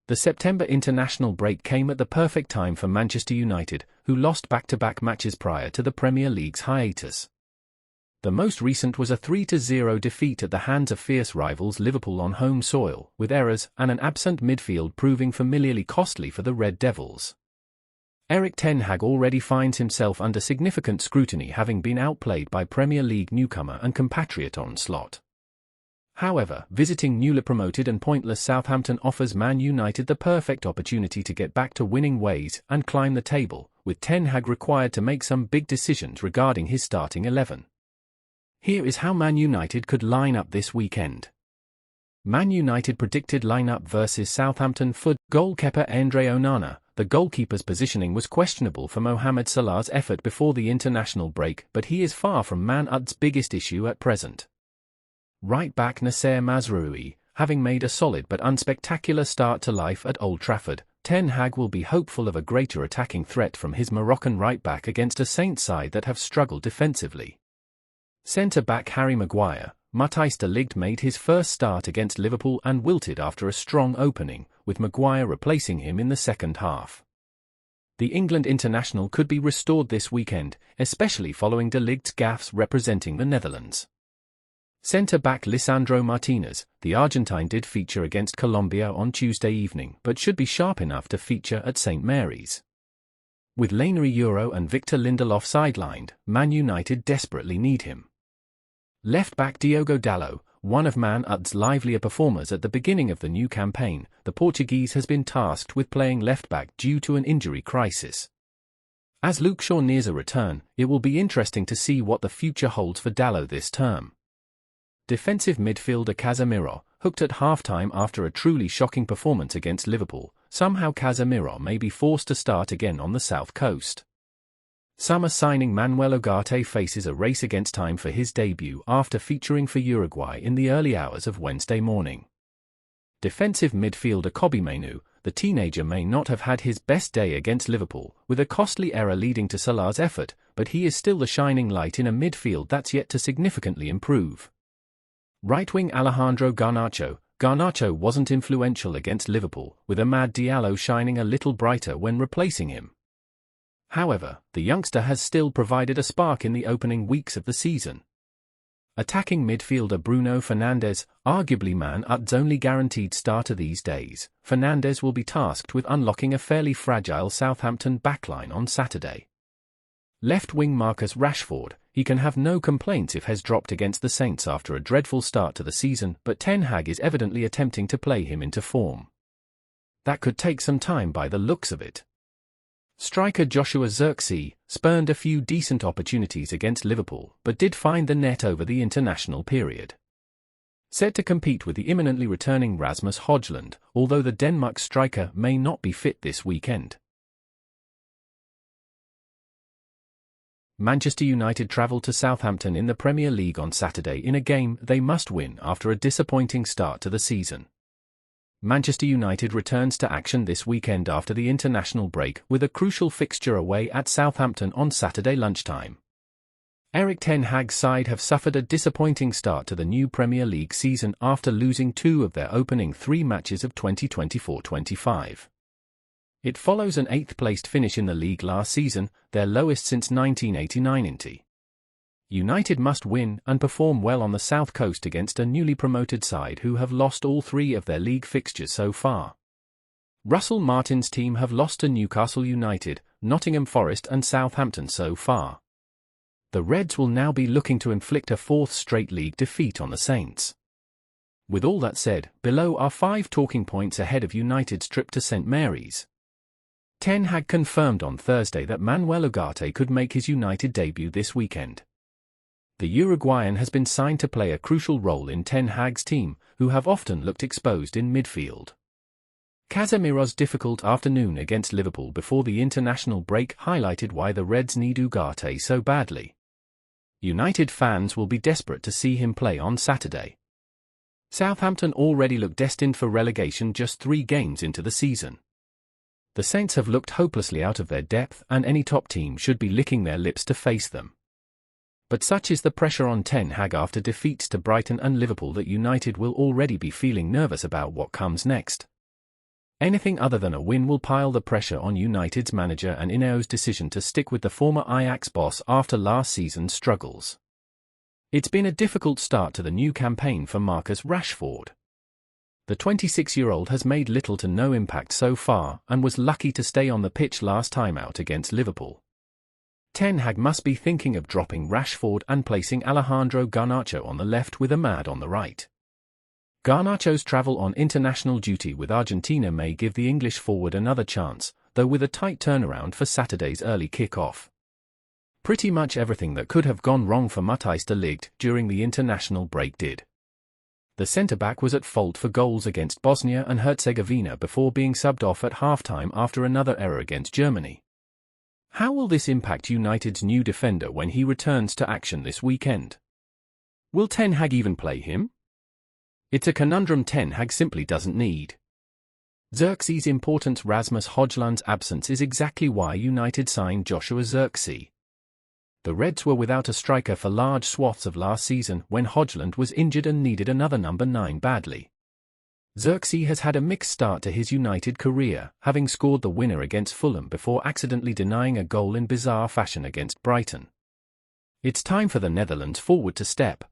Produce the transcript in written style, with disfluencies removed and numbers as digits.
The September international break came at the perfect time for Manchester United, who lost back-to-back matches prior to the Premier League's hiatus. The most recent was a 3-0 defeat at the hands of fierce rivals Liverpool on home soil, with errors and an absent midfield proving familiarly costly for the Red Devils. Erik ten Hag already finds himself under significant scrutiny, having been outplayed by Premier League newcomer and compatriot Onslaught. However, visiting newly promoted and pointless Southampton offers Man United the perfect opportunity to get back to winning ways and climb the table, with ten Hag required to make some big decisions regarding his starting 11. Here is how Man United could line up this weekend. Man United predicted lineup versus Southampton: goal Kepa Andre Onana. The goalkeeper's positioning was questionable for Mohamed Salah's effort before the international break, but he is far from Man Utd's biggest issue at present. Right back Nasser Mazraoui, having made a solid but unspectacular start to life at Old Trafford, ten Hag will be hopeful of a greater attacking threat from his Moroccan right back against a Saints side that have struggled defensively. Centre-back Harry Maguire, Matthijs de Ligt made his first start against Liverpool and wilted after a strong opening, with Maguire replacing him in the second half. The England international could be restored this weekend, especially following de Ligt's gaffes representing the Netherlands. Centre-back Lisandro Martinez, the Argentine did feature against Colombia on Tuesday evening but should be sharp enough to feature at St Mary's. With Lainery Euro and Victor Lindelof sidelined, Man United desperately need him. Left-back Diogo Dalot, one of Man Utd's livelier performers at the beginning of the new campaign, the Portuguese has been tasked with playing left-back due to an injury crisis. As Luke Shaw nears a return, it will be interesting to see what the future holds for Dalot this term. Defensive midfielder Casemiro, hooked at half-time after a truly shocking performance against Liverpool, somehow Casemiro may be forced to start again on the south coast. Summer signing Manuel Ugarte faces a race against time for his debut after featuring for Uruguay in the early hours of Wednesday morning. Defensive midfielder Kobbie Mainoo, the teenager may not have had his best day against Liverpool, with a costly error leading to Salah's effort, but he is still the shining light in a midfield that's yet to significantly improve. Right-wing Alejandro Garnacho wasn't influential against Liverpool, with Amad Diallo shining a little brighter when replacing him. However, the youngster has still provided a spark in the opening weeks of the season. Attacking midfielder Bruno Fernandes, arguably Man Utd's only guaranteed starter these days, Fernandes will be tasked with unlocking a fairly fragile Southampton backline on Saturday. Left-wing Marcus Rashford, he can have no complaints if has dropped against the Saints after a dreadful start to the season, but ten Hag is evidently attempting to play him into form. That could take some time by the looks of it. Striker Joshua Zirkzee spurned a few decent opportunities against Liverpool, but did find the net over the international period. Set to compete with the imminently returning Rasmus Højlund, although the Denmark striker may not be fit this weekend. Manchester United travel to Southampton in the Premier League on Saturday in a game they must win after a disappointing start to the season. Manchester United returns to action this weekend after the international break with a crucial fixture away at Southampton on Saturday lunchtime. Erik ten Hag's side have suffered a disappointing start to the new Premier League season after losing 2 of their opening 3 matches of 2024-25. It follows an 8th-placed finish in the league last season, their lowest since 1989. United must win and perform well on the south coast against a newly promoted side who have lost all 3 of their league fixtures so far. Russell Martin's team have lost to Newcastle United, Nottingham Forest and Southampton so far. The Reds will now be looking to inflict a 4th straight league defeat on the Saints. With all that said, below are 5 talking points ahead of United's trip to St Mary's. Ten Hag confirmed on Thursday that Manuel Ugarte could make his United debut this weekend. The Uruguayan has been signed to play a crucial role in Ten Hag's team, who have often looked exposed in midfield. Casemiro's difficult afternoon against Liverpool before the international break highlighted why the Reds need Ugarte so badly. United fans will be desperate to see him play on Saturday. Southampton already look destined for relegation just 3 games into the season. The Saints have looked hopelessly out of their depth and any top team should be licking their lips to face them. But such is the pressure on Ten Hag after defeats to Brighton and Liverpool that United will already be feeling nervous about what comes next. Anything other than a win will pile the pressure on United's manager and Ineo's decision to stick with the former Ajax boss after last season's struggles. It's been a difficult start to the new campaign for Marcus Rashford. The 26-year-old has made little to no impact so far and was lucky to stay on the pitch last time out against Liverpool. Ten Hag must be thinking of dropping Rashford and placing Alejandro Garnacho on the left with Ahmad on the right. Garnacho's travel on international duty with Argentina may give the English forward another chance, though with a tight turnaround for Saturday's early kick-off. Pretty much everything that could have gone wrong for Matthijs de Ligt during the international break did. The centre-back was at fault for goals against Bosnia and Herzegovina before being subbed off at half-time after another error against Germany. How will this impact United's new defender when he returns to action this weekend? Will Ten Hag even play him? It's a conundrum Ten Hag simply doesn't need. Xerxes' important Rasmus Højlund's absence is exactly why United signed Joshua Zirkzee. The Reds were without a striker for large swaths of last season when Højlund was injured and needed another number 9 badly. Xerxes has had a mixed start to his United career, having scored the winner against Fulham before accidentally denying a goal in bizarre fashion against Brighton. It's time for the Netherlands forward to step